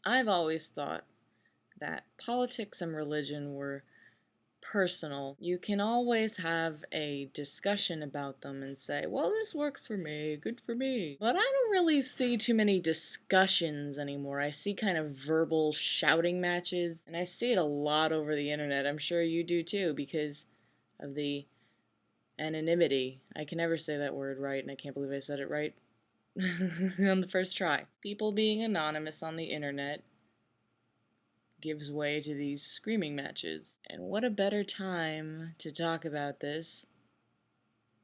I've always thought that politics and religion were personal. You can always have a discussion about them and say, well, this works for me, good for me. But I don't really see too many discussions anymore. I see kind of verbal shouting matches, and I see it a lot over the internet. I'm sure you do too, because of the anonymity. I can never say that word right, and I can't believe I said it right on the first try. People being anonymous on the internet gives way to these screaming matches. And what a better time to talk about this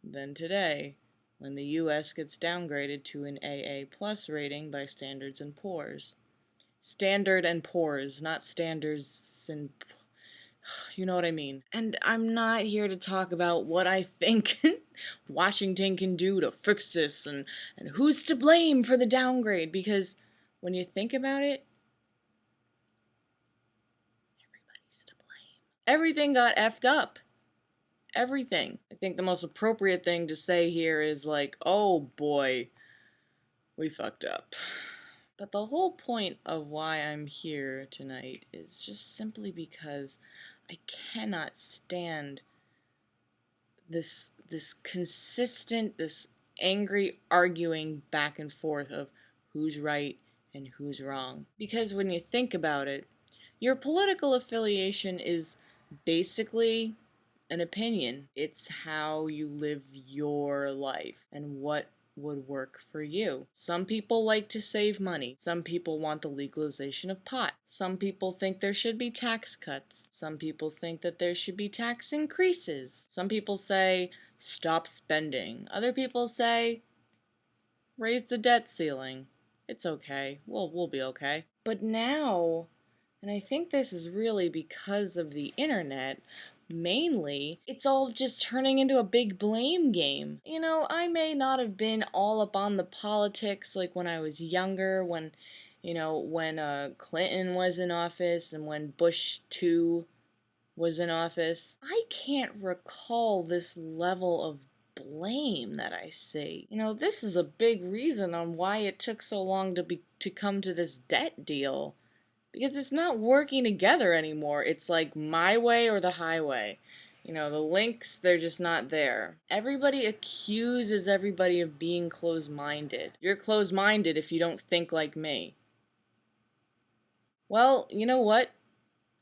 than today, when the US gets downgraded to an AA plus rating by Standards and Poor's. Standard and Poor's, not standards and you know what I mean. And I'm not here to talk about what I think Washington can do to fix this and who's to blame for the downgrade, because when you think about it, everybody's to blame. Everything got effed up. Everything. I think the most appropriate thing to say here is like, oh boy, we fucked up. But the whole point of why I'm here tonight is just simply because I cannot stand this consistent, this angry arguing back and forth of who's right and who's wrong. Because when you think about it, your political affiliation is basically an opinion. It's how you live your life and what would work for you. Some people like to save money. Some people want the legalization of pot. Some people think there should be tax cuts. Some people think that there should be tax increases. Some people say, stop spending. Other people say, raise the debt ceiling. It's okay. We'll be okay. But now, and I think this is really because of the internet, mainly, it's all just turning into a big blame game. You know, I may not have been all up on the politics like when I was younger, when Clinton was in office and when Bush 2 was in office. I can't recall this level of blame that I see. You know, this is a big reason on why it took so long to come to this debt deal. Because it's not working together anymore. It's like my way or the highway. You know, the links, they're just not there. Everybody accuses everybody of being closed-minded. You're closed-minded if you don't think like me. Well, you know what?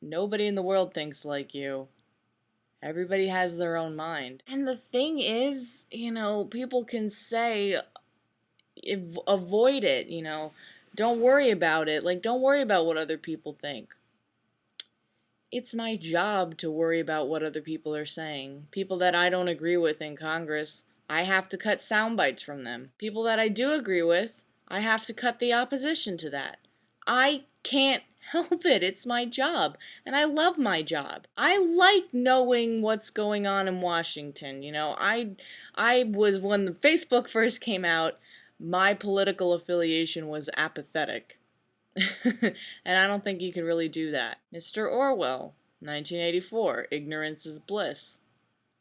Nobody in the world thinks like you. Everybody has their own mind. And the thing is, people can say, avoid it, don't worry about it. Like, don't worry about what other people think. It's my job to worry about what other people are saying. People that I don't agree with in Congress, I have to cut sound bites from them. People that I do agree with, I have to cut the opposition to that. I can't help it. It's my job. And I love my job. I like knowing what's going on in Washington. I was, when the Facebook first came out, my political affiliation was apathetic. And I don't think you can really do that. Mr. Orwell, 1984, ignorance is bliss.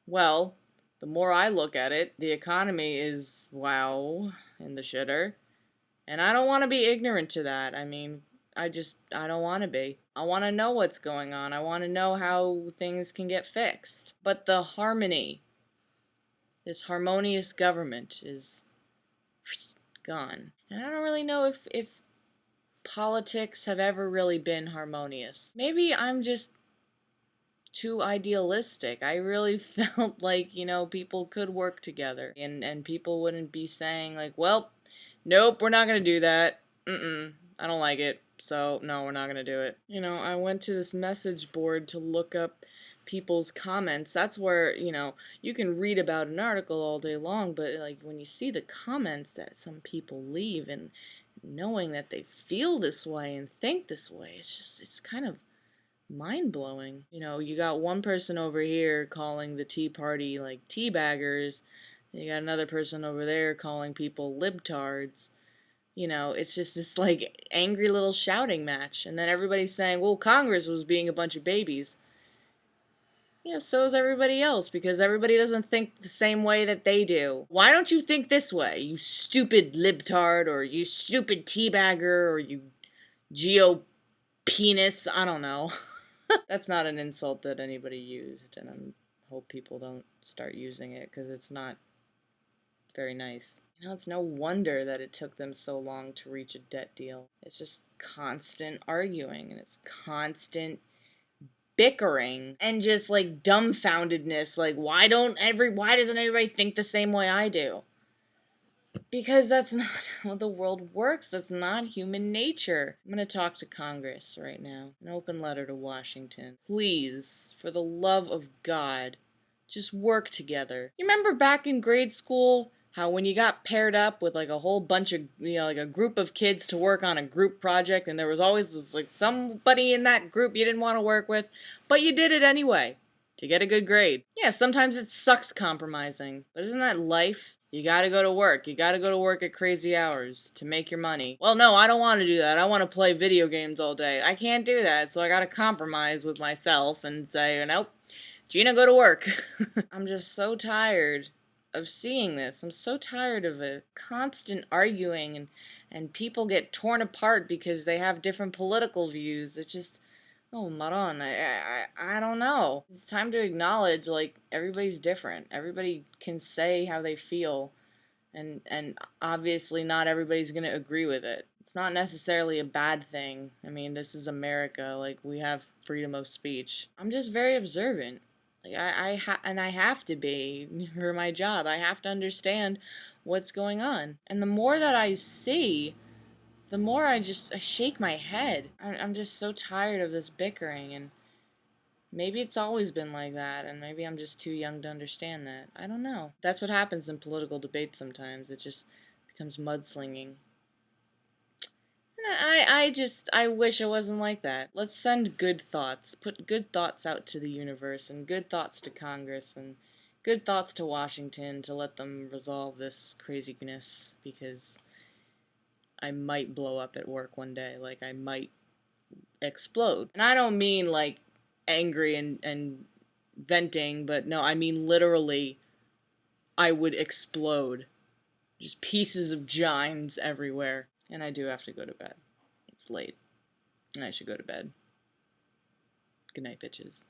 Well, the more I look at it, the economy is, wow, in the shitter. And I don't want to be ignorant to that. I mean, I don't want to be. I want to know what's going on. I want to know how things can get fixed. But the harmony, this harmonious government is gone. And I don't really know if politics have ever really been harmonious. Maybe I'm just too idealistic. I really felt like, people could work together and people wouldn't be saying like, well, nope, we're not going to do that. I don't like it. So no, we're not going to do it. I went to this message board to look up people's comments. That's where, you can read about an article all day long, but like when you see the comments that some people leave and knowing that they feel this way and think this way, it's kind of mind-blowing. You got one person over here calling the Tea Party like teabaggers, you got another person over there calling people libtards. It's just this like angry little shouting match, and then everybody's saying, well, Congress was being a bunch of babies. Yeah, so is everybody else, because everybody doesn't think the same way that they do. Why don't you think this way, you stupid libtard, or you stupid teabagger, or you Penis, I don't know. That's not an insult that anybody used, and I hope people don't start using it because it's not very nice. It's no wonder that it took them so long to reach a debt deal. It's just constant arguing and it's constant bickering and just like dumbfoundedness. Like, why doesn't everybody think the same way I do? Because that's not how the world works. That's not human nature. I'm going to talk to Congress right now. An open letter to Washington. Please, for the love of God, just work together. You remember back in grade school how when you got paired up with like a whole bunch of, like a group of kids to work on a group project, and there was always this, like somebody in that group you didn't want to work with, but you did it anyway to get a good grade. Yeah, sometimes it sucks compromising, but isn't that life? You gotta go to work. You gotta go to work at crazy hours to make your money. Well, no, I don't want to do that. I want to play video games all day. I can't do that, so I gotta compromise with myself and say, nope, Gina, go to work. I'm just so tired of seeing this. I'm so tired of it. Constant arguing and people get torn apart because they have different political views. It's just, oh, Maron, I don't know. It's time to acknowledge, like, everybody's different. Everybody can say how they feel, and obviously not everybody's going to agree with it. It's not necessarily a bad thing. I mean, this is America. Like, we have freedom of speech. I'm just very observant. Like, I have to be for my job. I have to understand what's going on. And the more that I see, the more I shake my head. I'm just so tired of this bickering, and maybe it's always been like that, and maybe I'm just too young to understand that. I don't know. That's what happens in political debates sometimes. It just becomes mudslinging. And I wish it wasn't like that. Let's send good thoughts. Put good thoughts out to the universe, and good thoughts to Congress, and good thoughts to Washington to let them resolve this craziness, because I might blow up at work one day. Like, I might explode. And I don't mean like angry and venting, but no, I mean literally I would explode. Just pieces of gines everywhere. And I do have to go to bed. It's late. And I should go to bed. Good night, bitches.